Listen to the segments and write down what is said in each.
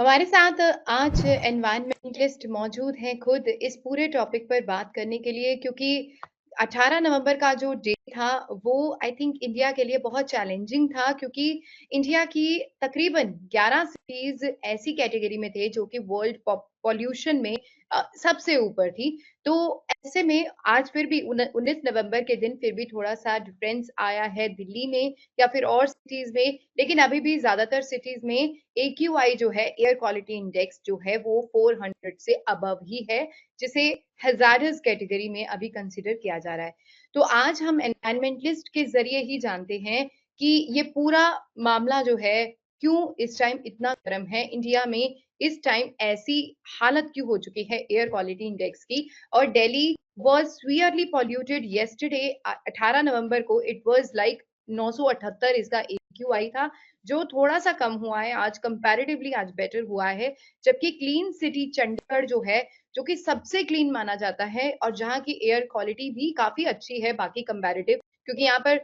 हमारे साथ आज एनवायरनमेंटलिस्ट मौजूद हैं खुद इस पूरे टॉपिक पर बात करने के लिए क्योंकि 18 नवंबर का जो डे था वो आई थिंक इंडिया के लिए बहुत चैलेंजिंग था क्योंकि इंडिया की तकरीबन 11 सिटीज ऐसी कैटेगरी में थे जो कि वर्ल्ड पॉल्यूशन में सबसे ऊपर थी। तो ऐसे में आज फिर भी 19 नवंबर के दिन फिर भी थोड़ा सा डिफरेंस आया है दिल्ली में या फिर और सिटीज में, लेकिन अभी भी ज्यादातर सिटीज में एक्यूआई जो है एयर क्वालिटी इंडेक्स जो है वो 400 से अबव ही है, जिसे हैजार्डस कैटेगरी में अभी कंसिडर किया जा रहा है। तो आज हम एनवायरमेंटलिस्ट के जरिए ही जानते हैं कि ये पूरा मामला जो है क्यों इस टाइम इतना गर्म है इंडिया में, इस टाइम ऐसी हालत क्यों हो चुकी है एयर क्वालिटी इंडेक्स की। और Delhi was severely polluted yesterday 18 नवंबर को, इट वाज लाइक 978 इसका एक्यूआई था, जो थोड़ा-सा कम हुआ है आज कंपैरेटिवली, आज बेटर हुआ है। जबकि क्लीन सिटी चंडीगढ़ जो है, जो कि सबसे क्लीन माना जाता है और जहाँ की एयर क्वालिटी भी काफ़ी अच्छी है बाकी कंपैरेटिव, क्योंकि यहाँ पर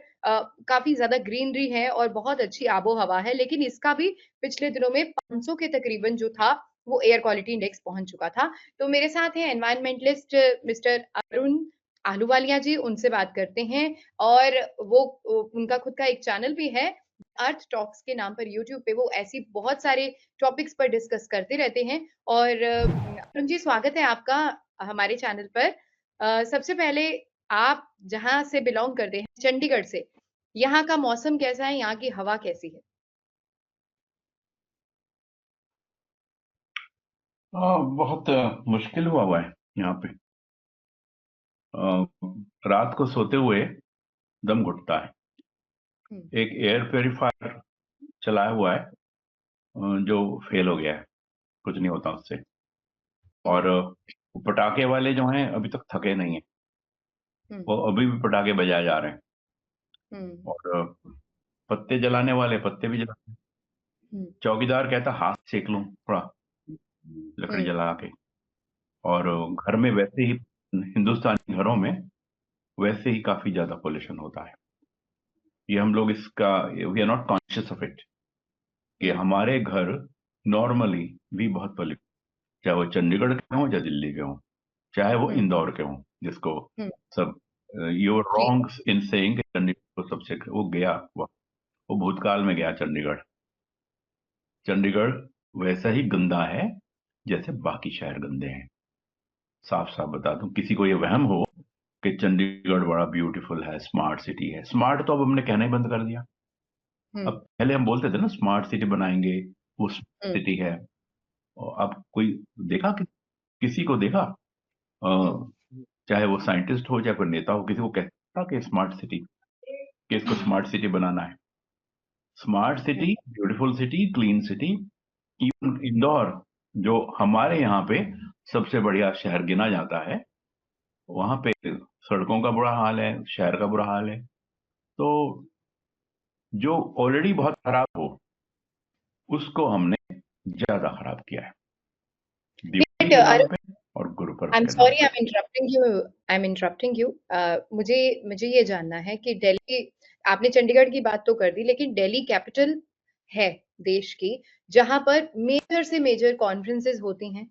काफ़ी ज़्यादा ग्रीनरी है और बहुत अच्छी आबो-हवा है, लेकिन इसका भी पिछले दिनों में 500 के तकरीबन जो था, वो एयर क्वालिटी इंडेक्स पहुँच चुका था। तो मेरे साथ हैं एनवायरनमेंटलिस्ट मिस्टर अरुण आहलूवालिया जी, उनसे बात करते हैं। और वो उनका खुद का एक चैनल भी है, अर्थ टॉक्स के नाम पर यूट्यूब पे, वो ऐसी बहुत सारे टॉपिक्स पर डिस्कस करते रहते हैं। और अरुण जी, स्वागत है आपका हमारे चैनल पर। सबसे पहले आप जहाँ से बिलॉन्ग करते हैं, चंडीगढ़ से, यहाँ का मौसम कैसा है, यहाँ की हवा कैसी है? बहुत मुश्किल हुआ है यहाँ पे। रात को सोते हुए दम घुटता है। हम्म। एक एयर प्योरीफायर चलाया हुआ है, जो फेल हो गया है। कुछ नहीं होता उससे। हम्म। और पटाखे वाले जो हैं अभी तक थके नहीं है। हम्म। वो अभी भी पटाखे बजाए जा रहे हैं। हम्म। और पत्ते जलाने वाले पत्ते भी जला। हम्म। चौकीदार कहता हाथ सेक लूं थोड़ा लकड़ी हम्म। जला के। और घर में वैसे ही, हिंदुस्तानी घरों में वैसे ही काफी ज्यादा पोल्यूशन होता है। ये हम लोग इसका, we are not conscious of it, कि हम्म। हमारे घर नॉर्मली भी बहुत पॉल्यूट, चाहे वो चंडीगढ़ के हों या दिल्ली के हों, चाहे वो हम्म। इंदौर के हों, जिसको हम्म। सब, you R G. Wrong in saying Chandigarh को सबसे वो गया वो भूतकाल में गया चंडीगढ़। चंडीगढ़ वैसा ही गंदा है जैसे बाकी शहर गंदे हैं। साफ साफ बता दूं, किसी को ये वहम हो कि चंडीगढ़ बड़ा ब्यूटीफुल है, स्मार्ट सिटी है, स्मार्ट तो अब हमने कहना ही बंद कर दिया। अब हम्म। पहले हम बोलते थे ना स्मार्ट सिटी बनाएंगे, वो हम्म। सिटी है। और अब कोई देखा कि किसी को देखा, हम्म। चाहे वो साइंटिस्ट हो चाहे कोई नेता हो, किसी को कहता कि स्मार्ट सिटी, कि इसको स्मार्ट सिटी बनाना है। Smart city, beautiful city, clean city. Even Indore, जो हमारे यहाँ पे सबसे बढ़िया शहर गिना जाता है, वहां पे सड़कों का बुरा हाल है, शहर का बुरा हाल है। तो जो ऑलरेडी बहुत खराब हो, उसको हमने ज्यादा खराब किया है, दिवाली के नाम बट पे और गुरु पर्व आई एम के नाम सॉरी, पे। I am interrupting you. मुझे मुझे ये जानना है कि दिल्ली, आपने चंडीगढ़ की बात तो कर दी, लेकिन दिल्ली कैपिटल है देश की, जहां पर मेजर से मेजर कॉन्फ्रेंसेस होती हैं,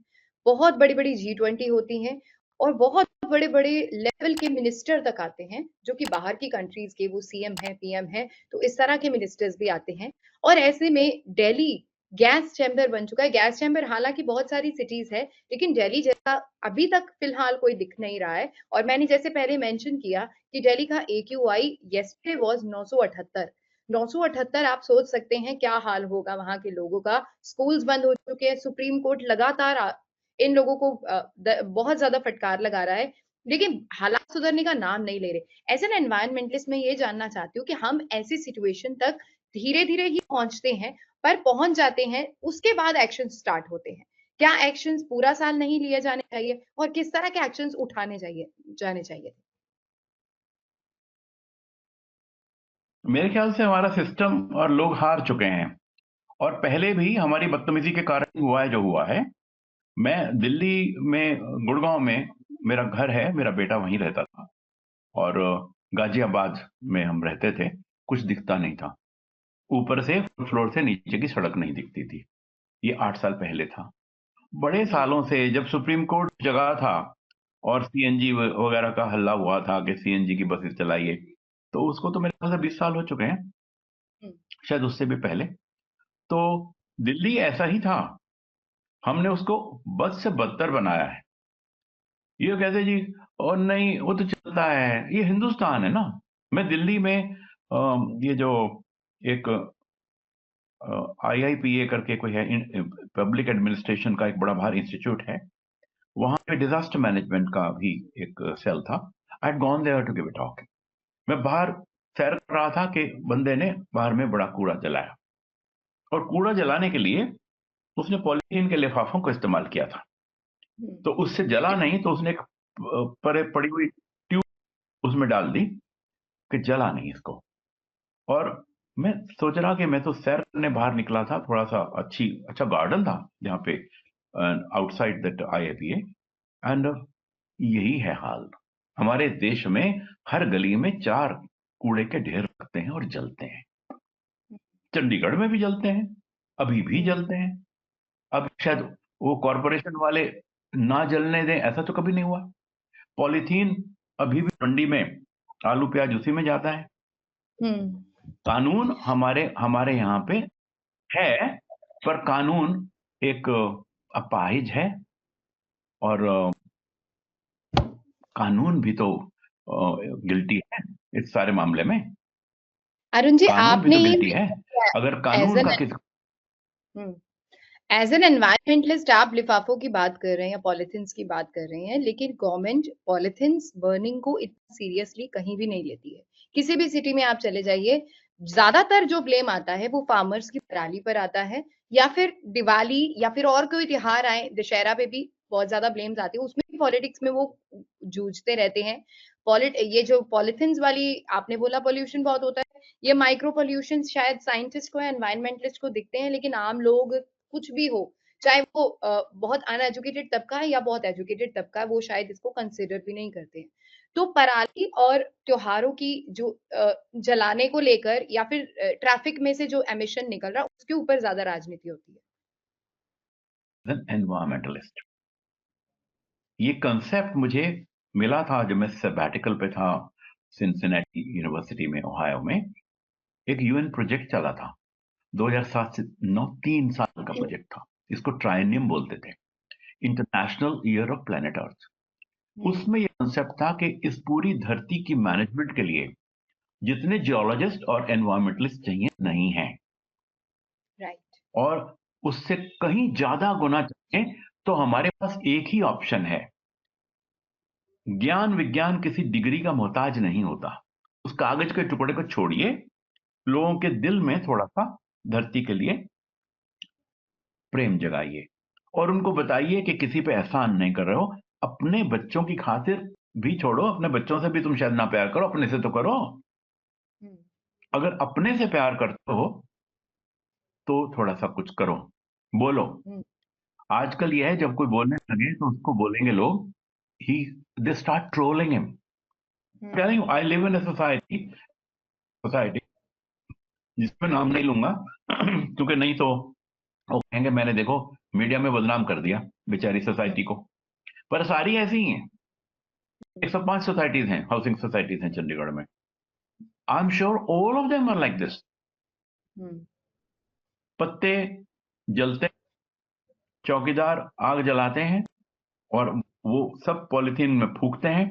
बहुत बड़ी बड़ी G20 होती हैं, और बहुत बड़े बड़े लेवल के मिनिस्टर तक आते हैं जो कि बाहर की कंट्रीज के, वो सीएम है, पीएम है, तो इस तरह के मिनिस्टर्स भी आते हैं। और ऐसे में दिल्ली गैस चैम्बर बन चुका है। गैस चैम्बर हालांकि बहुत सारी सिटीज है, लेकिन दिल्ली जैसा अभी तक फिलहाल कोई दिख नहीं रहा है। और मैंने जैसे पहले मेंशन किया कि दिल्ली का एक्यूआई यस्टरडे वाज 978। 978, आप सोच सकते हैं क्या हाल होगा वहां के लोगों का। स्कूल्स बंद हो चुके हैं, सुप्रीम कोर्ट लगातार इन लोगों को बहुत ज्यादा फटकार लगा रहा है, लेकिन हालात सुधरने का नाम नहीं ले रहे। ऐसे ना एनवायरमेंटलिस्ट, मैं ये जानना चाहती हूँ कि हम ऐसी सिचुएशन तक धीरे धीरे ही पहुंचते हैं, पर पहुंच जाते हैं, उसके बाद एक्शन स्टार्ट होते हैं। क्या एक्शंस पूरा साल नहीं लिए जाने चाहिए, और किस तरह के एक्शंस उठाने चाहिए जाने चाहिए? मेरे ख्याल से हमारा सिस्टम और लोग हार चुके हैं, और पहले भी हमारी बदतमीजी के कारण हुआ है जो हुआ है। मैं दिल्ली में, गुड़गांव में मेरा घर है, मेरा बेटा वहीं रहता था। और गाजियाबाद में हम रहते थे। कुछ दिखता नहीं था, ऊपर से फ्लोर से नीचे की सड़क नहीं दिखती थी। ये 8 साल पहले था। बड़े सालों से जब सुप्रीम कोर्ट जगह था और सीएनजी वगैरह का हल्ला हुआ था कि सीएनजी की बसेस चलाइए, तो उसको तो मेरे ख्याल से 20 साल हो चुके हैं, शायद उससे भी पहले। तो दिल्ली ऐसा ही था, हमने उसको बद से बदतर बनाया है। ये कैसे जी? और नहीं, वो तो चलता है, ये हिंदुस्तान है ना। मैं दिल्ली में ये जो एक IIPA करके कोई है, पब्लिक एडमिनिस्ट्रेशन का एक बड़ा बाहर इंस्टीट्यूट है, वहां पे डिजास्टर मैनेजमेंट का भी एक सेल था। I had gone there to give a talk. मैं बाहर सैर कर रहा था कि बंदे ने बाहर में बड़ा कूड़ा जलाया, और कूड़ा जलाने के लिए उसने पॉलीथीन के लिफाफों का इस्तेमाल किया था। तो उससे जला नहीं, तो उसने एक पड़ी हुई ट्यूब उसमें डाल दी कि जला नहीं इसको। और मैं सोच रहा कि मैं तो सैर करने बाहर निकला था, थोड़ा सा अच्छा गार्डन था जहाँ पे आउटसाइड दैट IIPA, एंड यही है हाल। हमारे देश में हर गली में 4 कूड़े के ढेर लगते हैं और जलते हैं। चंडीगढ़ में भी जलते हैं, अभी भी जलते हैं। अब शायद वो कॉरपोरेशन वाले ना जलने दें, ऐसा तो कभी नहीं हुआ। पॉलीथीन अभी भी मंडी में आलू प्याज उसी में जाता है। कानून हमारे हमारे यहाँ पे है, पर कानून एक अपाहिज है, और कानून भी तो गिल्टी है इस सारे मामले में। अरुण जी, कानून भी आपने तो ये गिल्टी है। अगर एज कानून एन का किस एज एन एनवायरमेंटलिस्ट आप लिफाफों की बात कर रहे हैं या पॉलिथीन्स की बात कर रहे हैं, लेकिन गवर्नमेंट पॉलिथीन्स बर्निंग को इतना सीरियसली कहीं भी नहीं लेती है। किसी भी सिटी में आप चले जाइए, ज्यादातर जो ब्लेम आता है वो फार्मर्स की पराली पर आता है, या फिर दिवाली या फिर और कोई त्योहार आए, दशहरा पे भी बहुत ज्यादा ब्लेम्स आते हैं, उसमें भी पॉलिटिक्स में वो जूझते रहते हैं। ये जो पॉलिथीन्स वाली आपने बोला पोल्यूशन बहुत होता है, ये माइक्रो पोल्यूशन शायद साइंटिस्ट को या एनवायरमेंटलिस्ट को दिखते हैं, लेकिन आम लोग कुछ भी हो, चाहे वो बहुत अनएजुकेटेड तबका है या बहुत एजुकेटेड तबका है, वो शायद इसको कंसिडर भी नहीं करते हैं। तो पराली और त्योहारों की जो जलाने को लेकर या फिर ट्रैफिक में से जो एमिशन निकल रहा है, उसके ऊपर ज्यादा राजनीति होती है। एनवायरमेंटलिस्ट, ये कंसेप्ट मुझे मिला था जब मैं सैबैटिकल पे था सिंसिनेटी यूनिवर्सिटी में, ओहायो में। एक यूएन प्रोजेक्ट चला था 2007 से 9, 3 साल का प्रोजेक्ट था। इसको ट्राइनियम बोलते थे, international year of planet earth. उसमें यह कंसेप्ट था कि इस पूरी धरती की मैनेजमेंट के लिए जितने जियोलॉजिस्ट और एनवायरमेंटलिस्ट चाहिए नहीं है, राइट। और उससे कहीं ज्यादा गुना चाहिए, तो हमारे पास एक ही ऑप्शन है। ज्ञान विज्ञान किसी डिग्री का मोहताज नहीं होता। उस कागज के टुकड़े को छोड़िए, लोगों के दिल में थोड़ा सा धरती के लिए प्रेम जगाइए, और उनको बताइए कि किसी पे एहसान नहीं कर रहे हो। अपने बच्चों की खातिर भी छोड़ो, अपने बच्चों से भी तुम शायद ना प्यार करो, अपने से तो करो। अगर अपने से प्यार करते हो तो थोड़ा सा कुछ करो, बोलो। आजकल यह है, जब कोई बोलने लगे तो उसको बोलेंगे लोग, he they start trolling him. Telling you, I live in a society जिसमें नाम नहीं लूंगा क्योंकि नहीं तो वो कहेंगे मैंने देखो मीडिया में बदनाम कर दिया बेचारी सोसाइटी को। पर सारी ऐसी ही हैं। 105 सोसाइटीज हैं, हाउसिंग सोसाइटीज हैं चंडीगढ़ में। I am sure all of them are like this. पत्ते जलते, चौकीदार आग जलाते हैं, और वो सब पॉलिथीन में फूकते हैं,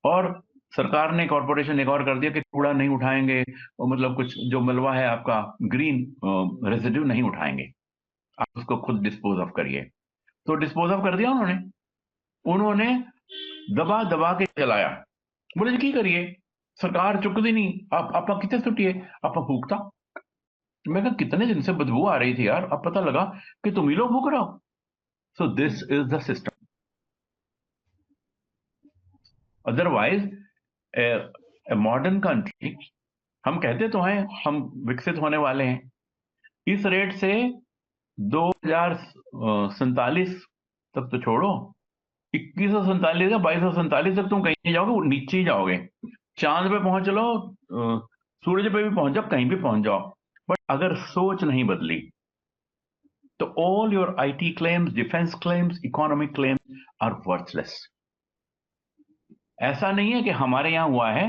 और सरकार ने, कॉर्पोरेशन एक और कर दिया कि कूड़ा नहीं उठाएंगे, और मतलब कुछ जो मलबा है आपका ग्रीन रेसिड्यू नहीं उठाएंगे, आप उसको खुद डिस्पोज ऑफ करिए। तो डिस्पोज ऑफ कर दिया उन्होंने। उन्होंने दबा दबा के जलाया। बोले जी की करिए, सरकार चुकती नहीं, आप कितने छुट्टिए, आप फूकता। मैं कहा कितने दिन से बदबू आ रही थी यार, अब पता लगा कि तुम ही लोग फूक रहे हो। So this is the system. Otherwise a modern country, हम कहते तो हैं हम विकसित होने वाले हैं, इस रेट से 2047 तक तो छोड़ो, 2147 या 2247 तक तुम कहीं नहीं जाओगे, नीचे ही जाओगे। चांद पे पहुंच लो, सूरज पे भी पहुंच जाओ, कहीं भी पहुंच जाओ, बट अगर सोच नहीं बदली तो all your IT claims, defense claims, economic claims are worthless. ऐसा नहीं है कि हमारे यहाँ हुआ है,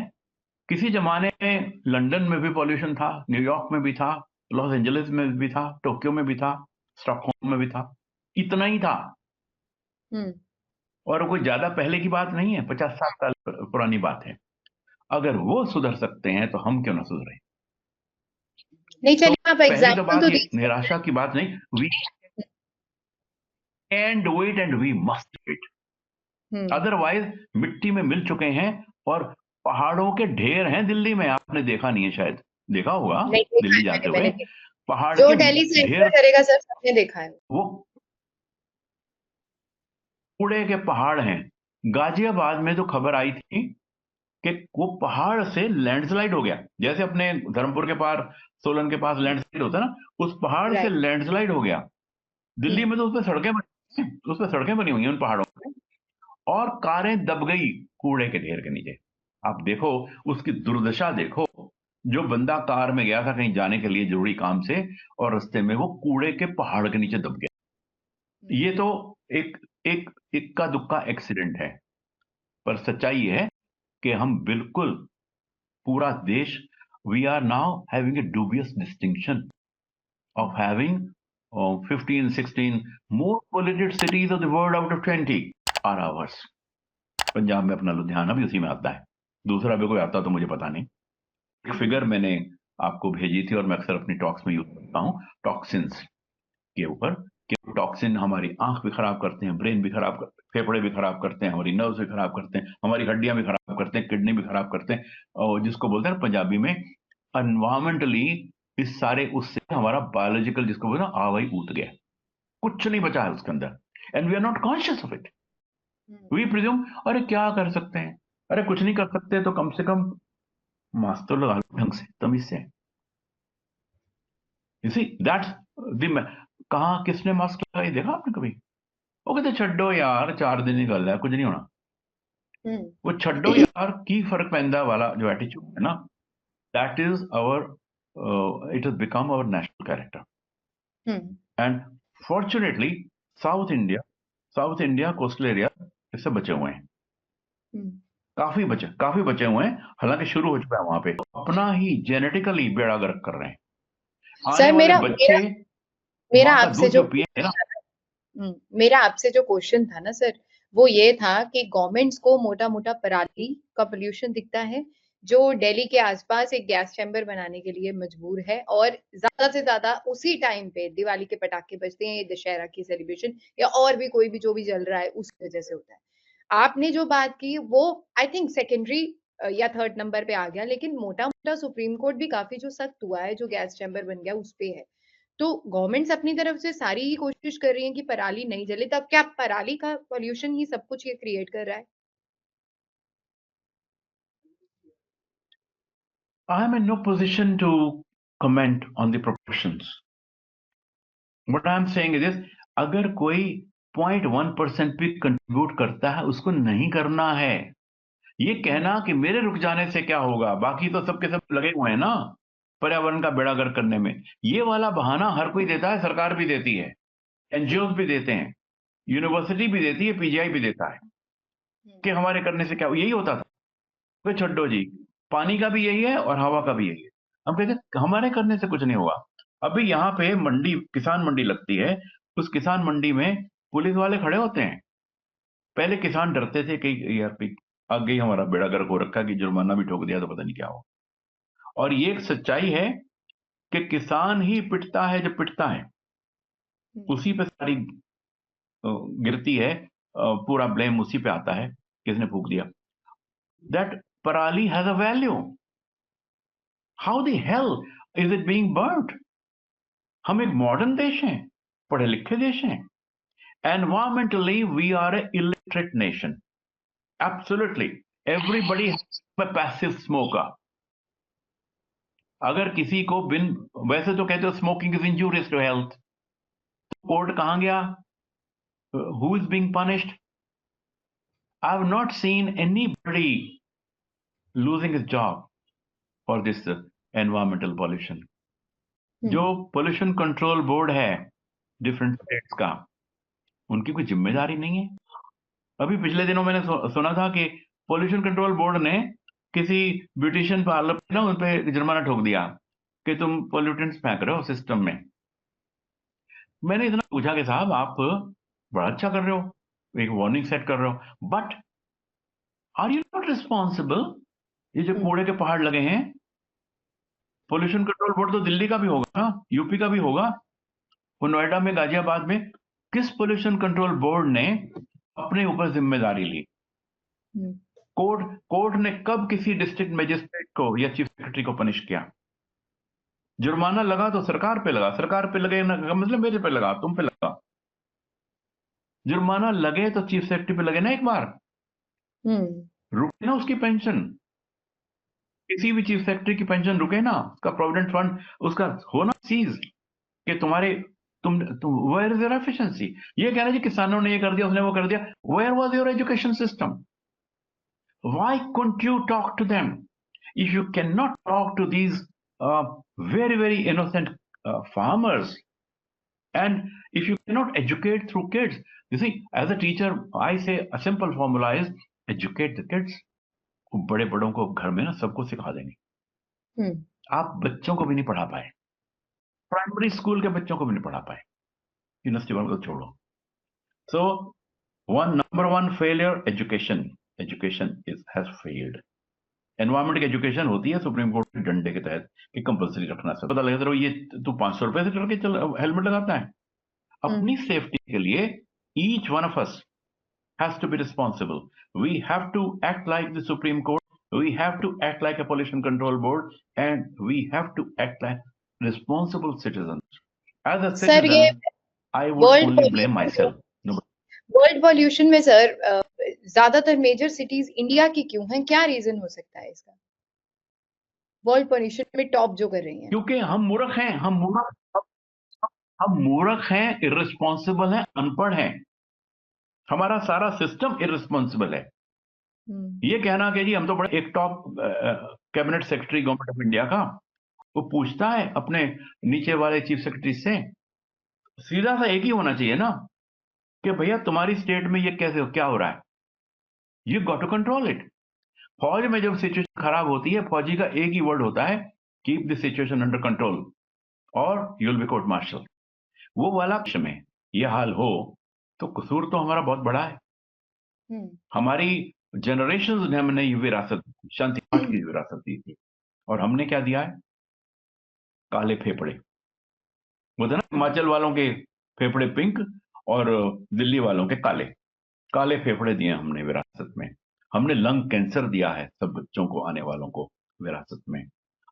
किसी जमाने में लंदन में भी पॉल्यूशन था, न्यूयॉर्क में भी था, लॉस एंजलिस में भी था, टोक्यो में भी था, स्टॉकहोम में भी था, इतना ही था। और कोई ज्यादा पहले की बात नहीं है, 50-60 साल पुरानी बात है। अगर वो सुधर सकते हैं तो हम क्यों ना सुधरे? नहीं, तो चलिए आप पहली तो एग्जाम्पल बात तो ये दीजिए। निराशा की बात नहीं, we can do it and we must do it. Otherwise मिट्टी में मिल चुके हैं और पहाड़ों के ढेर हैं दिल्ली में, आपने देखा नहीं है, शायद देखा होगा नहीं देखा दिल्ली है, जाते मैंने हुए, देखा। पहाड़ जो के दिल्ली से एंटर ढेर, करेगा सर, सबने देखा है। वो कूड़े के पहाड़ हैं। गाजियाबाद में तो खबर आई थी कि वो पहाड़ से लैंडस्लाइड हो गया, जैसे अपने धर्मपुर के पार, सोलन के पास लैंडस्लाइड होता है ना, उस पहाड़ से राइट। लैंडस्लाइड हो गया। दिल्ली में तो उस पे सड़कें बनी हुई हैं उन पहाड़ों पे, और कारें दब गई कूड़े के ढेर के नीचे। आप देखो उसकी दुर्दशा देखो, जो बंदा कार में गया था कहीं जाने के लिए जरूरी काम से, और रास्ते में वो कूड़े के पहाड़ के नीचे दब गया। ये तो एक एक इक्का दुक्का एक्सीडेंट है, पर सच्चाई ये है कि हम बिल्कुल पूरा देश, we are now having a dubious distinction of having 15, 16 more polluted cities of the world out of 20 are ours. Punjab में अपना लुधियाना भी उसी में आता है, दूसरा भी कोई आता तो मुझे पता नहीं। एक फिगर मैंने आपको भेजी थी और मैं अक्सर अपनी टॉक्स में यूज करता हूँ टॉक्सिन्स के ऊपर, कि टॉक्सिन हमारी आंख भी खराब करते हैं, ब्रेन भी खराब करते हैं, फेफड़े भी खराब करते हैं, हमारी नर्व्स भी खराब करते हैं, हमारी हड्डियां भी खराब करते हैं, किडनी भी खराब करते हैं, और जिसको बोलते हैं पंजाबी में एनवायरमेंटली, इस सारे उससे हमारा बायोलॉजिकल, जिसको बोलते हैं आवाई ऊत गया, कुछ नहीं बचा है उसके अंदर, and we are not conscious of it. We presume, अरे क्या कर सकते हैं, अरे कुछ नहीं कर सकते तो कम से कम मास्क तो लगा लो ढंग से, तमीज से। यू सी दैट्स द, कहाँ किसने मास्क लगाई देखा आपने कभी? वो कहते छड्डो यार 4 दिन की गल है, कुछ नहीं होना। वो छड्डो यार की फर्क पैंदा वाला जो एटीट्यूड है ना, that is our, it has become our national character. And fortunately South India coastal area इससे बचे हुए हैं, काफी बचे हुए हैं, हालांकि शुरू हो चुका है वहां पे, अपना ही जेनेटिकली बेड़ा गर्क कर रहे हैं। आने सर, वाले मेरा बच्चे मेरा माँ का आपसे दूध जो जो पिए ना, मेरा आपसे जो क्वेश्चन था ना सर, वो ये था कि गवर्नमेंट्स को मोटा मोटा पराली का पोल्यूशन दिखता है, जो दिल्ली के आसपास एक गैस चैम्बर बनाने के लिए मजबूर है, और ज्यादा से ज्यादा उसी टाइम पे दिवाली के पटाखे बजते हैं, दशहरा की सेलिब्रेशन या और भी कोई भी जो भी जल रहा है उसकी वजह से होता है। आपने जो बात की वो आई थिंक सेकेंडरी या थर्ड नंबर पे आ गया, लेकिन मोटा मोटा सुप्रीम कोर्ट भी काफी जो सख्त हुआ है, जो गैस चैम्बर बन गया उस पे है। तो गवर्नमेंट्स अपनी तरफ से सारी ही कोशिश कर रही है कि पराली नहीं जले, तब क्या पराली का पॉल्यूशन ही सब कुछ ये क्रिएट कर रहा है? I am in no position to comment on the proportions. What I am saying is this, अगर कोई 0.1% भी कंट्रीब्यूट करता है, उसको नहीं करना है। ये कहना कि मेरे रुक जाने से क्या होगा, बाकी तो सबके सब लगे हुए हैं ना पर्यावरण का बेड़ा गर्क करने में, ये वाला बहाना हर कोई देता है, सरकार भी देती है, एनजीओ भी देते हैं, यूनिवर्सिटी भी देती है, पीजीआई भी देता है, कि हमारे करने से क्या, यही होता था। तो छोड़ो जी, पानी का भी यही है और हवा का भी यही है। हम कहते हैं हमारे करने से कुछ नहीं होगा। अभी यहाँ पे मंडी, किसान मंडी लगती है, उस किसान मंडी में पुलिस वाले खड़े होते हैं। पहले किसान डरते थे कि यार आगे ही हमारा बेड़ा गर्क हो रखा, कि जुर्माना भी ठोक दिया तो पता नहीं क्या हो। और ये एक सच्चाई है कि किसान ही पिटता है जो पिटता है, उसी पे सारी गिरती है, पूरा ब्लेम उसी पे आता है, किसने फूक दिया। दैट पराली has a value, how the hell is it being burned? हम एक मॉडर्न देश हैं, पढ़े लिखे देश हैं, environmentally we are a illiterate nation, absolutely everybody has a passive smoker. अगर किसी को बिन, वैसे तो कहते हो smoking is injurious to health, तो कोर्ट कहां गया, who is being punished? I have not seen anybody losing his job for this environmental pollution. जो पोल्यूशन कंट्रोल बोर्ड है, डिफरेंट स्टेट्स का, उनकी कोई जिम्मेदारी नहीं है? अभी पिछले दिनों मैंने सुना था कि पोल्यूशन कंट्रोल बोर्ड ने किसी ब्यूटिशियन पार्लर पे ना उन पे जुर्माना ठोक दिया कि तुम पोल्यूटेंट्स फेंक रहे हो सिस्टम में। मैंने इतना पूछा कि साहब आप बड़ा अच्छा कर रहे हो, एक वार्निंग सेट कर रहे हो, but are you not responsible? ये जो कूड़े के पहाड़ लगे हैं, पोल्यूशन कंट्रोल बोर्ड तो दिल्ली का भी होगा ना, यूपी का भी होगा, वो नोएडा में, गाजियाबाद में किस पोल्यूशन कंट्रोल बोर्ड ने अपने ऊपर जिम्मेदारी ली? कोर्ट ने कब किसी डिस्ट्रिक्ट मजिस्ट्रेट को या चीफ सेक्रेटरी को पनिश किया? जुर्माना लगा तो सरकार पे लगा, सरकार पे लगे ना मतलब मेरे पे लगा, तुम पे लगा। जुर्माना लगे तो चीफ सेक्रेटरी पे लगे ना एक बार, रुके ना उसकी पेंशन, किसी भी चीफ सेक्रेटरी की पेंशन रुके ना, उसका प्रोविडेंट फंड उसका होना चीज कि तुम्हारे तुम वेयर इज योर एफिशिएंसी? ये कहना जी किसानों ने ये कर दिया, उसने वो कर दिया, where was your education system? Why couldn't you talk to them? If you cannot talk to these very, very innocent farmers, and if you cannot educate through kids, you see, as a teacher, I say a simple formula is educate the kids. बड़े बड़ों को घर में ना सबको सिखा देंगे, आप बच्चों को भी नहीं पढ़ा पाए, प्राइमरी स्कूल के बच्चों को भी नहीं पढ़ा पाए, यूनिवर्सिटी वालों को छोड़ो। So, number one failure, education has failed. Environment education होती है सुप्रीम कोर्ट के डंडे के तहत कि कंपलसरी रखना, सब पता लगा ये तू 500 रुपए से डर के चल हेलमेट लगाता है। अपनी सेफ्टी के लिए each one of us has to be responsible. We have to act like the supreme court, we have to act like a pollution control board, and we have to act like responsible citizen. As a sir ये citizen I would only blame myself. World pollution में sir ज्यादातर major cities India की क्यों हैं? क्या reason हो सकता है इसका? वर्ल्ड पॉल्यूशन में टॉप जो कर रही हैं। क्योंकि हम मूर्ख हैं, हम मूर्ख हैं, इर्रिस्पॉन्सिबल हैं, अनपढ़ हैं, हमारा सारा सिस्टम इर्रिस्पॉन्सिबल है। ये कहना कि जी हम तो बड़े एक top cabinet secretary government of India का, वो पूछता है अपने नीचे वाले चीफ सेक्रेटरी से, सीधा सा एक ही होना चाहिए ना कि भैया तुम्हारी स्टेट में ये कैसे क्या हो रहा है, you got to control it. फौज में जब सिचुएशन खराब होती है, फौजी का एक ही वर्ड होता है, keep the situation under control और you will be court martial. वो वाला पक्ष में ये हाल हो तो कसूर तो हमारा बहुत बड़ा है। हमारी जनरेशन ने हमने ये विरासत, शांति पाठ की विरासत दी थी, और हमने क्या दिया है? काले फेफड़े। वो था ना हिमाचल वालों के फेफड़े पिंक और दिल्ली वालों के काले, काले फेफड़े दिए हमने विरासत में। हमने लंग कैंसर दिया है सब बच्चों को, आने वालों को विरासत में।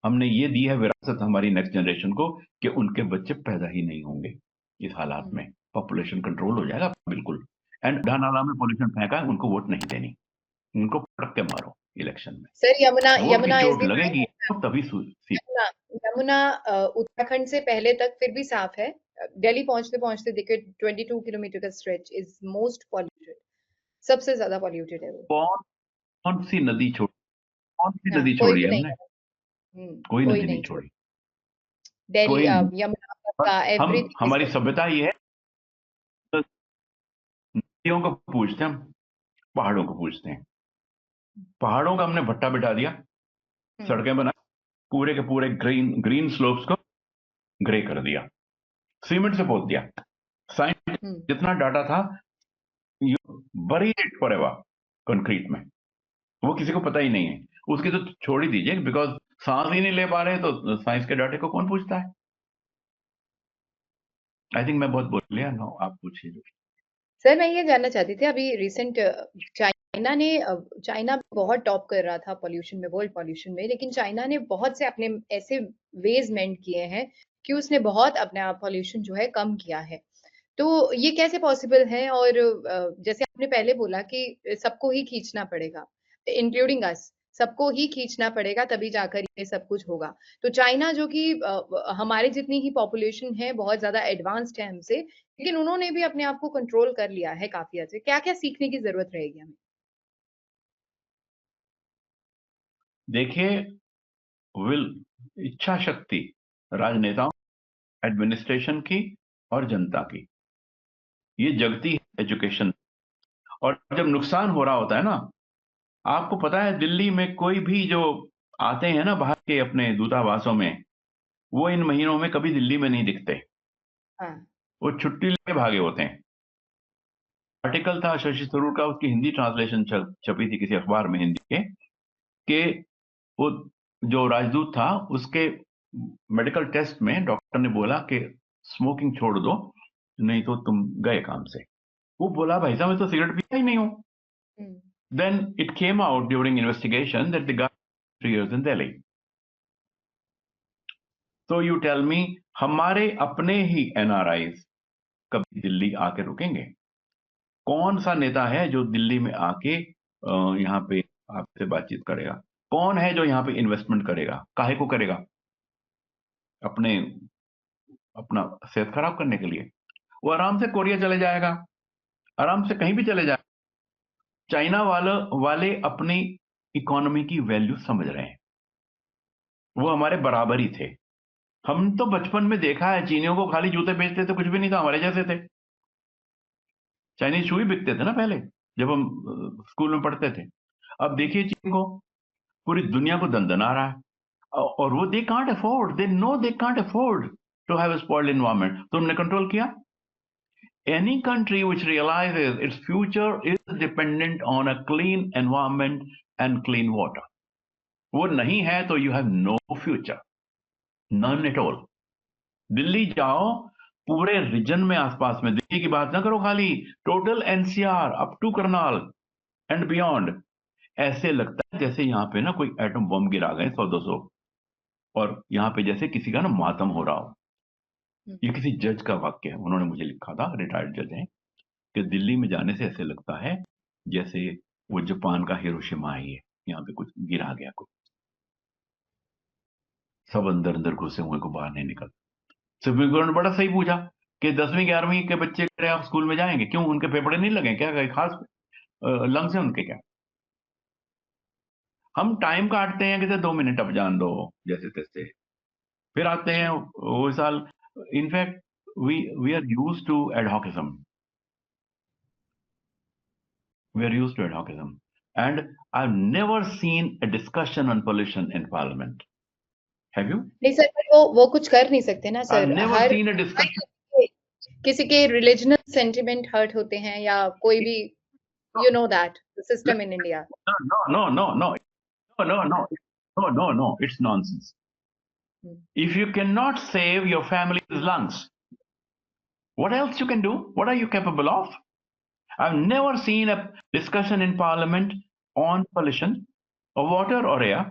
हमने ये दी है विरासत हमारी नेक्स्ट जनरेशन को कि उनके बच्चे पैदा ही नहीं होंगे इस हालात में। पॉपुलेशन कंट्रोल हो जाएगा बिल्कुल। एंड नाला में पॉल्यूशन फेंका है, उनको वोट नहीं देनी, उनको पटक के मारो इलेक्शन में। सर वोट की चोट लगेगी तो तभी यमुना उत्तराखंड से पहले तक फिर भी साफ है। दिल्ली पहुंचते पहुंचते देखिए 22 किलोमीटर का स्ट्रेच इज मोस्ट पॉल्यूटेड, सबसे ज्यादा पॉल्यूटेड है वो। कौन सी नदी छोड़ी, कौन सी नदी कोई छोड़ी भी है नहीं हमने? कोई नदी नहीं छोड़ी, दिल्ली कोई। यमुना का हम एवरीथिंग। हमारी सभ्यता ये है, नदियों को पूछते हैं, हम पहाड़ों को पूछते हैं। पहाड़ों का हमने भट्टा बिठा दिया, सड़कें बना, पूरे के पूरे ग्रीन स्लोप्स को ग्रे कर दिया, सीमेंट से पोत दिया। साइंस जितना डाटा था बरी इट फॉरएवर कंक्रीट में, वो किसी को पता ही नहीं है। उसकी तो छोड़ ही दीजिए, बिकॉज सांस ही नहीं ले पा रहे हैं तो साइंस के डाटे को कौन पूछता है? आई थिंक मैं बहुत बोल लिया। नो, आप पूछिए। सर मैं ये जानना चाहती थी, अभी रिसेंट चाइना बहुत टॉप कर रहा था पॉल्यूशन में, वर्ल्ड पॉल्यूशन में, लेकिन चाइना ने बहुत से अपने ऐसे वेज मेंट किए हैं कि उसने बहुत अपने आप पॉल्यूशन जो है कम किया है। तो ये कैसे पॉसिबल है? और जैसे आपने पहले बोला कि सबको ही खींचना पड़ेगा, इंक्लूडिंग अस, सबको ही खींचना पड़ेगा तभी जाकर ये सब कुछ होगा। तो चाइना जो कि हमारे जितनी ही पॉपुलेशन है, बहुत ज्यादा एडवांस्ड है हमसे, लेकिन उन्होंने भी अपने आप को कंट्रोल कर लिया है काफी हद से। क्या-क्या सीखने की जरूरत रहेगी हमें? देखिए, इच्छा शक्ति राजनेताओं, एडमिनिस्ट्रेशन की और जनता की, ये जगती है एजुकेशन। और जब नुकसान हो रहा होता है ना, आपको पता है दिल्ली में कोई भी जो आते हैं ना बाहर के अपने दूतावासों में, वो इन महीनों में कभी दिल्ली में नहीं दिखते, हाँ। वो छुट्टी लेके भागे होते हैं। आर्टिकल था शशि थरूर का, उसकी हिंदी ट्रांसलेशन छपी थी किसी अखबार में हिंदी के, कि वो जो राजदूत था उसके मेडिकल टेस्ट में डॉक्टर ने बोला कि स्मोकिंग छोड़ दो, नहीं तो तुम गए काम से। वो बोला भाई साहब मैं तो सिगरेट पीता ही नहीं हूं। Hmm. Then it came out during investigation that the guy 3 years in Delhi. तो यू टेल मी, हमारे अपने ही एनआरआईज कभी दिल्ली आके रुकेंगे? कौन सा नेता है जो दिल्ली में आके यहाँ पे आपसे बातचीत करेगा? कौन है जो यहाँ पे इन्वेस्टमेंट करेगा? काहे को करेगा? अपने अपना सेहत खराब करने के लिए? वो आराम से कोरिया चले जाएगा, आराम से कहीं भी चले जाए। चाइना वाले अपनी इकोनॉमी की वैल्यू समझ रहे हैं, वो हमारे बराबर ही थे। हम तो बचपन में देखा है चीनियों को खाली जूते बेचते थे, कुछ भी नहीं था, हमारे जैसे थे। चाइनीज शू ही बिकते थे ना पहले, जब हम स्कूल में पढ़ते थे। अब देखिए चीन को, पूरी दुनिया को दंदना रहा है। और वो they can't afford, they know they can't afford to have a spoiled environment. तो हमने कंट्रोल किया। Any country which realizes its future is dependent on a clean environment and clean water. वो नहीं है तो you have no future, none at all. Delhi जाओ, पूरे reason में आसपास में, दिल्ली की बात ना करो खाली, total NCR up to Karnal and beyond, ऐसे लगता है जैसे यहाँ पे ना कोई एटम बम गिरा गए 100-200, और यहाँ पे जैसे किसी का ना मातम हो रहा हो। ये किसी जज का वाक्य है, उन्होंने मुझे लिखा था, रिटायर्ड जज है, कि दिल्ली में जाने से ऐसे लगता है जैसे वो जापान का हिरोशिमा ही है, यहाँ पे कुछ गिरा गया, कुछ सब अंदर अंदर घुसे हुए को बाहर नहीं निकल। सुप्रीम कोर्ट ने बड़ा सही पूछा कि 10वीं 11वीं के बच्चे कह रहे हैं आप स्कूल में जाएंगे, क्यों? उनके फेफड़े नहीं लगे क्या? कोई खास लंग्स है उनके क्या? हम टाइम काटते हैं कि 2 मिनट अब जान दो, जैसे तैसे फिर आते हैं वो साल। In fact we are used to adhocism, we are used to adhocism, and I've never seen a discussion on pollution in parliament. Have you? नहीं सर, पर वो कुछ कर नहीं सकते ना I've sir. never her seen a discussion. किसी के रिलीजनल सेंटिमेंट हर्ट होते हैं या कोई भी, you know that system in India. No. It's nonsense. If you cannot save your family's lungs, what else you can do? What are you capable of? I've never seen a discussion in parliament on pollution of water or air.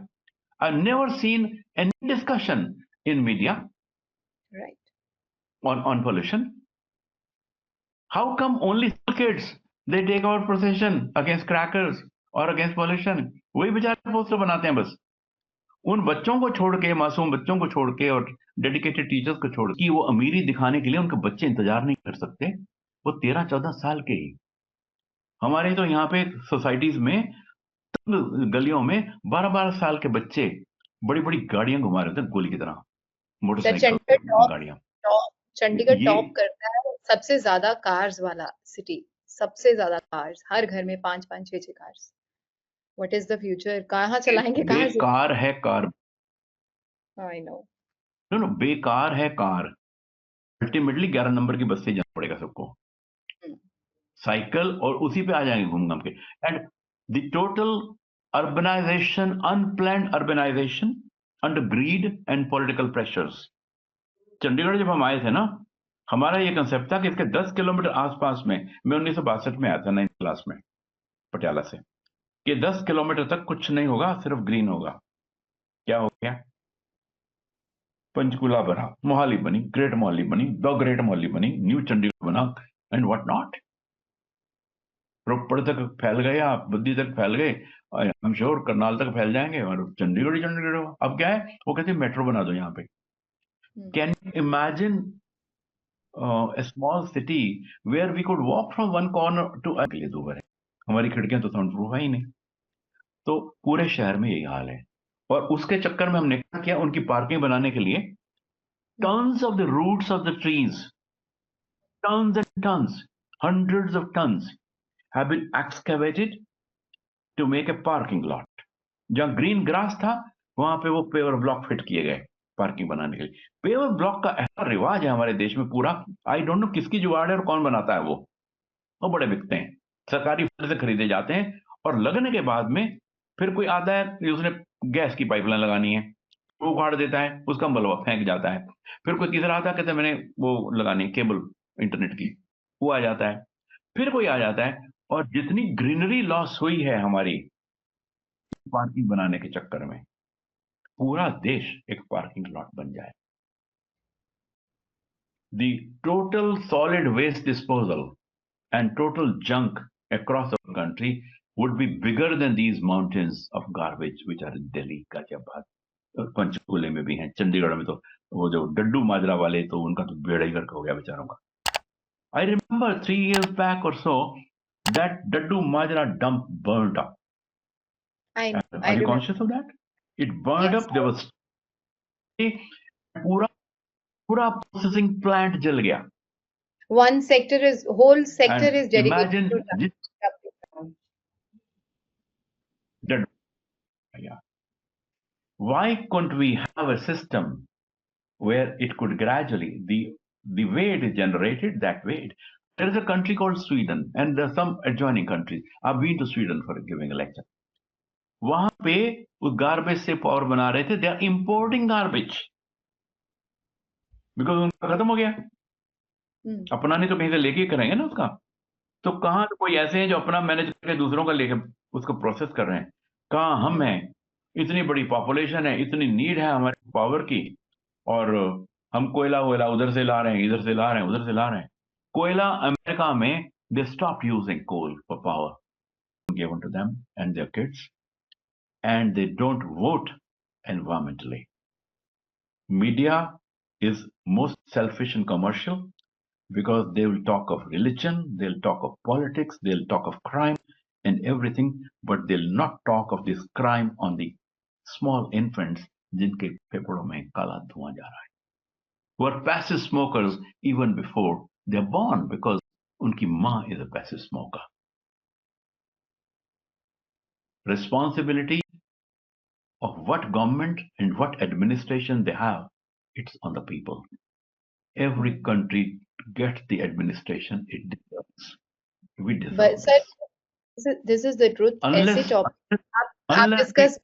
I've never seen any discussion in media right. on pollution. How come only kids they take out procession against crackers or against pollution? वही बेचारे poster बनाते हैं बस। उन बच्चों को छोड़ के, मासूम बच्चों को छोड़ के और डेडिकेटेड टीचर्स को छोड़ के, वो अमीरी दिखाने के लिए उनके बच्चे इंतजार नहीं कर सकते, वो 13-14 साल के ही। हमारे तो यहाँ पे सोसाइटीज में गलियों में 12-12 साल के बच्चे बड़ी बड़ी गाड़ियां घुमा रहे थे गोली की तरह, सर मोटरसाइकिल गाड़ियां। चंडीगढ़ ये टॉप करता है सबसे ज्यादा कार्स वाला सिटी। सबसे ज्यादा कार्स, हर घर में 5-5, 6-6 cars. What is the future? कहाँ चलाएंगे, कहाँ से? बेकार है कार। I know. नो बेकार है कार। अल्टीमेटली 11 नंबर की बस से जाना पड़ेगा सबको, साइकिल, और उसी पे आ जाएंगे घूम घाम के। And the total urbanization, unplanned urbanization under greed and political pressures. Chandigarh जब हम आए थे ना, हमारा ये कंसेप्ट था कि इसके 10 किलोमीटर आसपास में, मैं 1962 में आया था 9th क्लास में पटियाला से, कि 10 किलोमीटर तक कुछ नहीं होगा, सिर्फ ग्रीन होगा। क्या हो गया? पंचकुला बना, मोहाली बनी, ग्रेट मोहाली बनी, द ग्रेट मोहाली बनी, न्यू चंडीगढ़ बना, एंड व्हाट नॉट। रोपड़ तक फैल गए, आप बुद्धि तक फैल गए, आई एम श्योर करनाल तक फैल जाएंगे, और चंडीगढ़ ही चंडीगढ़ हो। अब क्या है, वो कहते हैं मेट्रो बना दो यहाँ पे। Can you imagine a small city where we could walk from one corner to के लिए दूर है, हमारी खिड़कियां तो साउंड प्रूफ है ही नहीं। तो पूरे शहर में यही हाल है, और उसके चक्कर में हमने क्या किया, उनकी पार्किंग बनाने के लिए turns off the roots of the trees tons and tons, hundreds of tons have been excavated to make a parking lot. जहां ग्रीन ग्रास था वहां पे वो पेवर ब्लॉक फिट किए गए पार्किंग बनाने के लिए। पेवर ब्लॉक का ऐसा रिवाज है हमारे देश में पूरा, आई डोंट नो किसकी जुगाड़ है और कौन बनाता है वो बड़े बिकते हैं, सरकारी फंड से खरीदे जाते हैं और लगने के बाद में फिर कोई आता है कि उसने गैस की पाइपलाइन लगानी है, वो उखाड़ देता है, उसका मलबा फेंक जाता है। फिर कोई तीसरा आता है कहता है मैंने वो लगानी है केबल इंटरनेट की, वो आ जाता है। फिर कोई आ जाता है और जितनी ग्रीनरी लॉस हुई है हमारी पार्किंग बनाने के चक्कर में, पूरा देश एक पार्किंग लॉट बन जाए। The total solid waste disposal and total junk across our country would be bigger than these mountains of garbage which are in Delhi, Ghaziabad, पंचकूले में भी हैं, चंडीगढ़ में तो वो जो डड्डू माजरा वाले तो उनका तो बेड़ा ही गर्क हो गया बेचारों का। I remember 3 years back or so that Daddu Majra dump burned up. I Are you remember. conscious of that? It burned Yes. up. There was पूरा पूरा प्रोसेसिंग प्लांट जल गया। Whole sector is dedicated Imagine to this. dumping. Yeah. Why couldn't we have a system where it could gradually, the way it is generated, that way. There is a country called Sweden and there are some adjoining countries. I've been to Sweden for giving a lecture. वहां पे उस garbage से power बना रहे थे, they are importing garbage because उनका खत्म हो गया। अपना नहीं तो कहीं से लेके करेंगे ना उसका, तो कहाँ तो कोई ऐसे हैं जो अपना मैनेज करके दूसरों का लेके उसको प्रोसेस कर रहे हैं। कहाँ हम हैं, इतनी बड़ी पॉपुलेशन है, इतनी नीड है हमारे पावर की, और हम कोयला वोयला उधर से ला रहे हैं, इधर से ला रहे हैं, उधर से ला रहे हैं। कोयला अमेरिका में they stop using coal for power given to them and their kids, and they don't vote environmentally. Media is most selfish and commercial because they will talk of religion, they'll talk of politics, they'll talk of crime and everything, but they'll not talk of this crime on the small infants जिनके फेफड़ों में काला धुआं जा रहा है, who are passive smokers even before they're born because उनकी माँ is a passive smoker. Responsibility of what government and what administration they have, it's on the people. Every country gets the administration it deserves. We deserve But sir, this is the truth. ऐसे topic आप discuss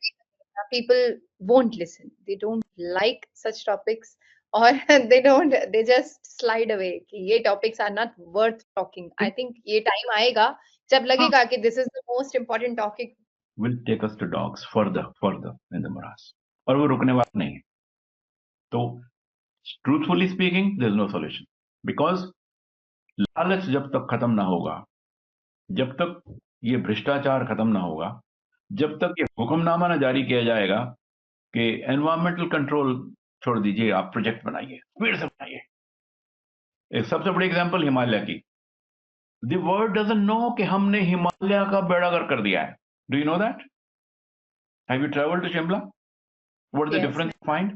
people won't listen. They don't like such topics or they just slide away कि ये topics are not worth talking. I think ये time आएगा जब लगेगा कि this is the most important topic. Will take us to dogs further in the morass. और वो रुकने वाला नहीं है। तो truthfully speaking, there is no solution because लालच जब तक खत्म ना होगा, जब तक ये भ्रष्टाचार खत्म ना होगा, जब तक ये हुक्मनामा ना जारी किया जाएगा कि एनवायरमेंटल कंट्रोल छोड़ दीजिए, आप प्रोजेक्ट बनाइए, स्पीड से बनाइए। एक सबसे बड़ी एग्जांपल हिमालय की। The world doesn't know कि हमने हिमालय का बेड़ा गर्क कर दिया है। Do you know that? Have you traveled to Shimla? What is the difference you find?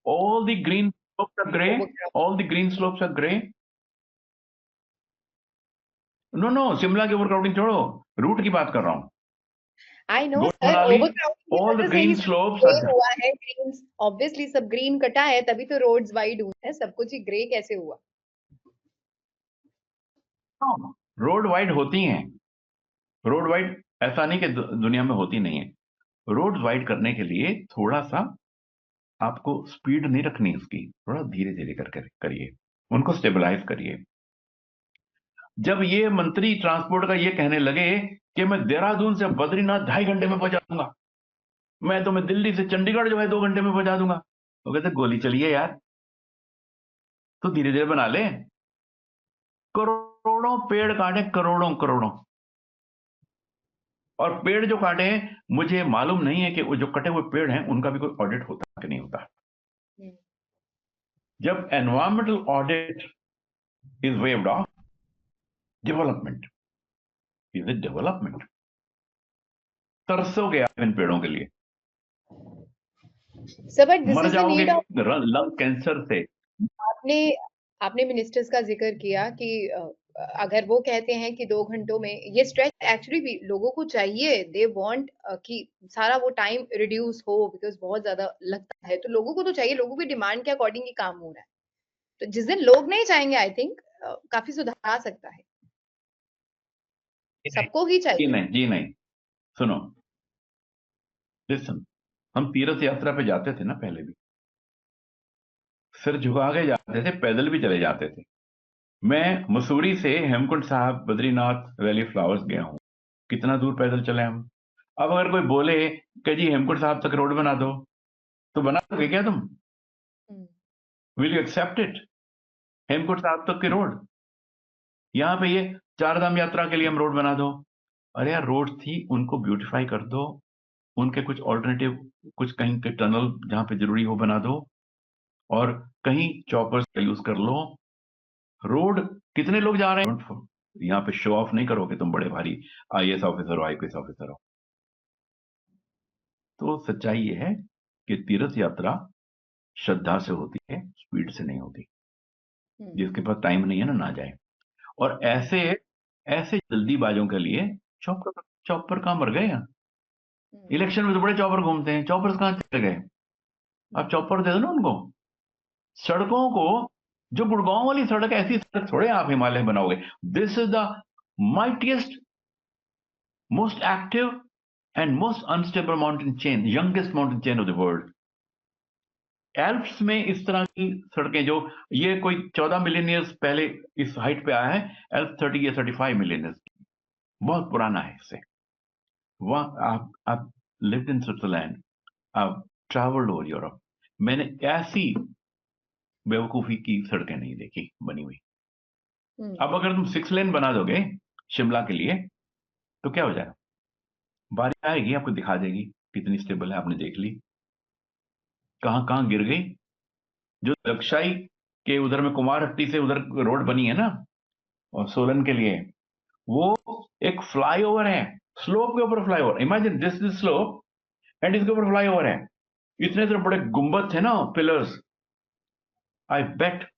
All the green slopes are grey. All the green slopes are grey. No, Shimla की overcrowding छोड़ो, रूट की बात कर रहा हूँ। I know, sir. Overcrowding all the green slopes are हुआ है, greens obviously सब green कटा है, तभी तो roads wide हुए हैं, सब कुछ ही grey कैसे हुआ? रोड वाइड होती हैं, रोड वाइड ऐसा नहीं कि दुनिया में होती नहीं है। रोड वाइड करने के लिए थोड़ा सा आपको स्पीड नहीं रखनी उसकी, थोड़ा धीरे धीरे करके करिए, उनको स्टेबलाइज करिए। जब ये मंत्री ट्रांसपोर्ट का ये कहने लगे कि मैं देहरादून से बद्रीनाथ 2.5 घंटे में पहुंचा दूंगा, मैं तो मैं दिल्ली से चंडीगढ़ जो है 2 घंटे में पहुंचा दूंगा, तो कहते गोली चलिए यार, तो धीरे धीरे बना ले। करोड़ों पेड़ काटे, करोड़ों, और पेड़ जो काटे हैं, मुझे मालूम नहीं है कि वो जो कटे हुए पेड़ हैं उनका भी कोई ऑडिट होता कि नहीं होता। जब environmental audit is waived off, development is a development. तरसोगे आप इन पेड़ों के लिए, मर जाओगे लंग कैंसर से। आपने मिनिस्टर्स का जिक्र किया कि अगर वो कहते हैं कि 2 घंटों में ये स्ट्रेच एक्चुअली भी लोगों को चाहिए, दे वांट कि सारा वो टाइम रिड्यूस हो बिकॉज़ बहुत ज़्यादा लगता है। तो लोगों को तो चाहिए, लोगों की डिमांड के अकॉर्डिंग ही काम हो रहा है। तो जिस दिन लोग नहीं चाहेंगे आई थिंक काफ़ी सुधार आ सकता है। जी नहीं, सबको ही जी चाहिए। नहीं, जी नहीं। सुनो, लिसन, हम तीर्थ यात्रा पे जाते थे ना पहले भी, सिर झुका के जाते थे, पैदल भी चले जाते थे। मैं मसूरी से हेमकुंड साहब, बद्रीनाथ वैली फ्लावर्स गया हूँ। कितना दूर पैदल चले हम। अब अगर कोई बोले कि जी हेमकुंड साहब तक रोड बना दो, तो बना दोगे क्या तुम? Hmm, will you accept it? Hemkund Sahib तक की रोड, यहाँ पे ये चार धाम यात्रा के लिए हम रोड बना दो। अरे यार, रोड थी, उनको ब्यूटिफाई कर दो, उनके कुछ ऑल्टरनेटिव, कुछ कहीं के टनल जहां पे जरूरी हो बना दो, और कहीं चॉपर्स का यूज कर लो। रोड, कितने लोग जा रहे हैं? यहाँ पे शो ऑफ नहीं करोगे तुम बड़े भारी आईएएस ऑफिसर हो, आईपीएस ऑफिसर हो। तो सच्चाई ये है कि तीर्थ यात्रा श्रद्धा से होती है, स्पीड से नहीं होती। हुँ, जिसके पास टाइम नहीं है ना, ना जाए। और हुँ, ऐसे ऐसे जल्दीबाजों के लिए चौपर चौपर कहाँ मर गए हैं? हुँ, इलेक्शन में तो बड़े चौपर घूमते हैं, चौपर्स कहाँ चले गए? हुँ, अब चौपर दे दो ना उनको। सड़कों को, जो गुड़गांव वाली सड़क है, ऐसी सड़क थोड़े आप हिमालय बनाओगे। This is the mightiest, most active and most unstable mountain chain, youngest mountain chain of the world. Alps में इस तरह की सड़कें, जो ये कोई 14 मिलियन ईयर्स पहले इस हाइट पे आया है, एल्प 30 या 35 मिलियन ईयर्स, बहुत पुराना है इससे। वहाँ आप लिव्ड इन स्विट्जरलैंड, आप ट्रैवल्ड ओवर यूरोप, मैंने ऐसी बेवकूफी की सड़कें नहीं देखी बनी हुई। हुँ, अब अगर तुम 6 लेन बना दोगे शिमला के लिए, तो क्या हो जाएगा? बारिश आएगी, आपको दिखा देगी कितनी स्टेबल है, आपने देख ली कहां कहां गिर गई। जो दक्षाई के उधर में कुमारहट्टी से उधर रोड बनी है ना, और सोलन के लिए, वो एक फ्लाईओवर है, स्लोप के ऊपर flyover. Imagine this is slope and इसके ऊपर फ्लाईओवर है। इतने से बड़े गुंबद थे ना, पिलर्स। आई बेट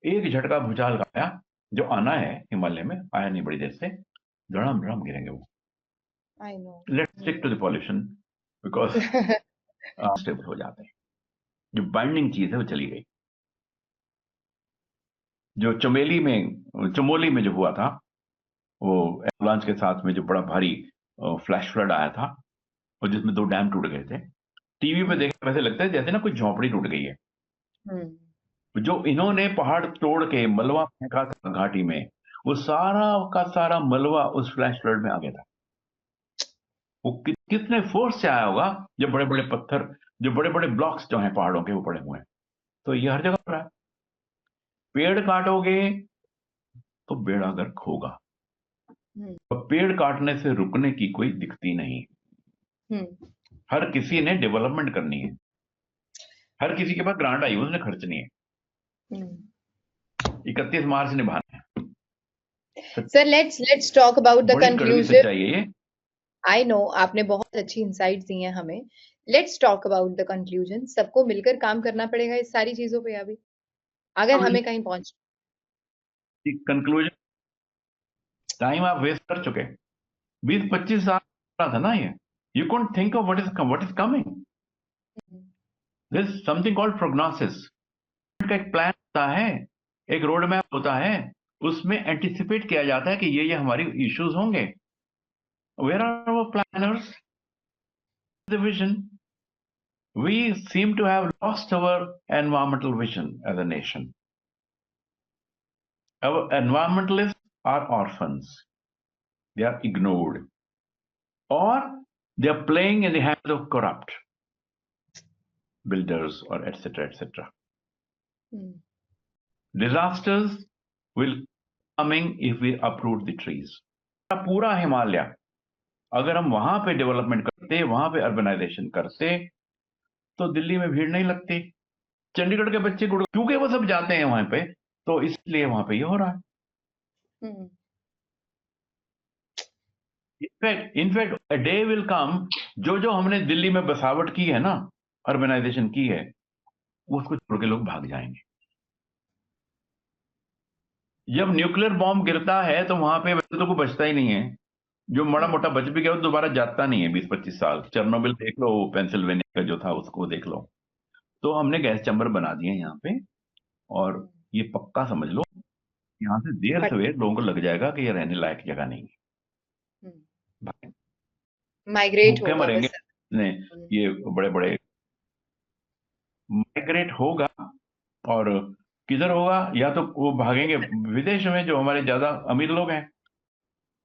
एक झटका भूचाल का आया, जो आना है हिमालय में, आया नहीं बड़ी देर से, धड़ाम धड़ाम गिरेंगे वो। I know. Let's stick to हुँ। द पॉल्यूशन, बिकॉज स्टेबल हो जाते हैं। जो बाइंडिंग चीज है वो चली गई। जो चमोली में जो हुआ था, वो एवलांच के साथ में जो बड़ा भारी फ्लैश फ्लड आया था, और जिसमें 2 डैम टूट गए थे। टीवी पे हुँ, देखे वैसे लगता है जैसे ना कोई झोंपड़ी टूट गई है। हुँ, जो इन्होंने पहाड़ तोड़ के मलबा फेंका था घाटी में, वो सारा का सारा मलबा उस फ्लैश फ्लड में आ गया था। वो कितने फोर्स से आया होगा, जब बड़े बड़े पत्थर, जो बड़े बड़े ब्लॉक्स जो हैं पहाड़ों के, वो पड़े हुए हैं। तो ये हर जगह हो रहा है। पेड़ काटोगे तो बेड़ा गर्क होगा। हुँ, तो पेड़ काटने से रुकने की कोई दिक्कत नहीं। हुँ, हर किसी ने डेवलपमेंट करनी है, हर किसी के पास ग्रांट आई, उसने खर्चनी है। हुँ। 31 मार्च निभाना है। Sir let's talk about the बड़ी कड़वी कंक्लूजन। सच्चाई है ये। आई नो आपने बहुत अच्छी इनसाइट्स दी हैं हमें। Let's talk about the conclusion. सबको मिलकर काम करना पड़ेगा इस सारी चीज़ों पे अभी, अगर हमें कहीं पहुँच। कंक्लूजन, टाइम आप वेस्ट कर चुके। 20-25 साल का था ना ये। You can't think of what is coming. Hmm, this something called prognosis का एक प्लान होता है, एक रोड मैप होता है, उसमें एंटिसिपेट किया जाता है कि ये हमारी इश्यूज होंगे। Where are our planners, the vision? We seem to have lost our environmental vision as a nation. Our environmentalists are orphans. They are ignored, or they are playing in the hands of corrupt builders, or etc. etc. Hmm, Disasters will coming if we uproot the trees. पूरा हिमालय अगर हम वहां पे development करते, वहां पे urbanisation करते, तो दिल्ली में भीड़ नहीं लगती। चंडीगढ़ के बच्चे क्योंकि वो सब जाते हैं वहां पे, तो इसलिए वहां पे ये हो रहा है। Hmm, in fact a day will come, जो हमने दिल्ली में बसावट की है ना, अर्बनाइजेशन की है, उसको छोड़ के लोग भाग जाएंगे। जब न्यूक्लियर बॉम्ब गिरता है तो वहां पे वैसे तो कोई बचता ही नहीं है। जो बड़ा मोटा बच भी गया वो दोबारा जाता नहीं है 20-25 साल। चेर्नोबिल देख लो, पेंसिल्वेनिया का जो था उसको देख लो। तो हमने गैस चैम्बर बना दिए हैं यहाँ पे, और ये पक्का समझ लो, यहाँ से देर फट सवेर लोगों को लग जाएगा कि ये रहने लायक जगह नहीं है। माइग्रेट भूखे होगा मरेंगे बस। ने, ये बड़े बड़े माइग्रेट होगा। और किधर होगा? या तो वो भागेंगे विदेश में, जो हमारे ज्यादा अमीर लोग हैं।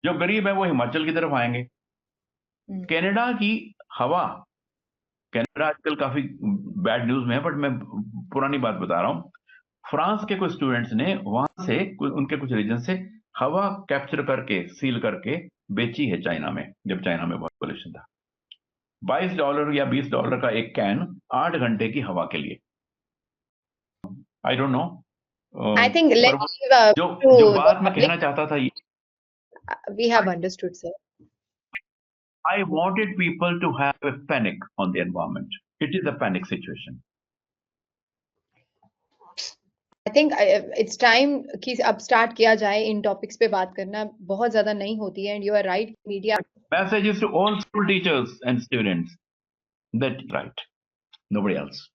जो गरीब है वो हिमाचल की तरफ आएंगे। कनाडा की हवा, कनाडा आजकल काफी बैड न्यूज में है, बट मैं पुरानी बात बता रहा हूँ। फ्रांस के कुछ स्टूडेंट्स ने वहां से उनके कुछ रीजन से हवा कैप्चर करके सील करके बेची है चाइना में, जब चाइना में बहुत पोल्यूशन था। $22 या $20 का एक कैन 8 घंटे की हवा के लिए। I don't know. I think पर let's leave जो to जो the बात मैं public. कहना चाहता था, We have understood, sir. I wanted people to have a panic on the environment. It is a panic situation. I think it's time कि अब start किया जाए इन topics पे बात करना। बहुत ज़्यादा नहीं होती है, and you are right, media. Message is to all school teachers and students that right, nobody else.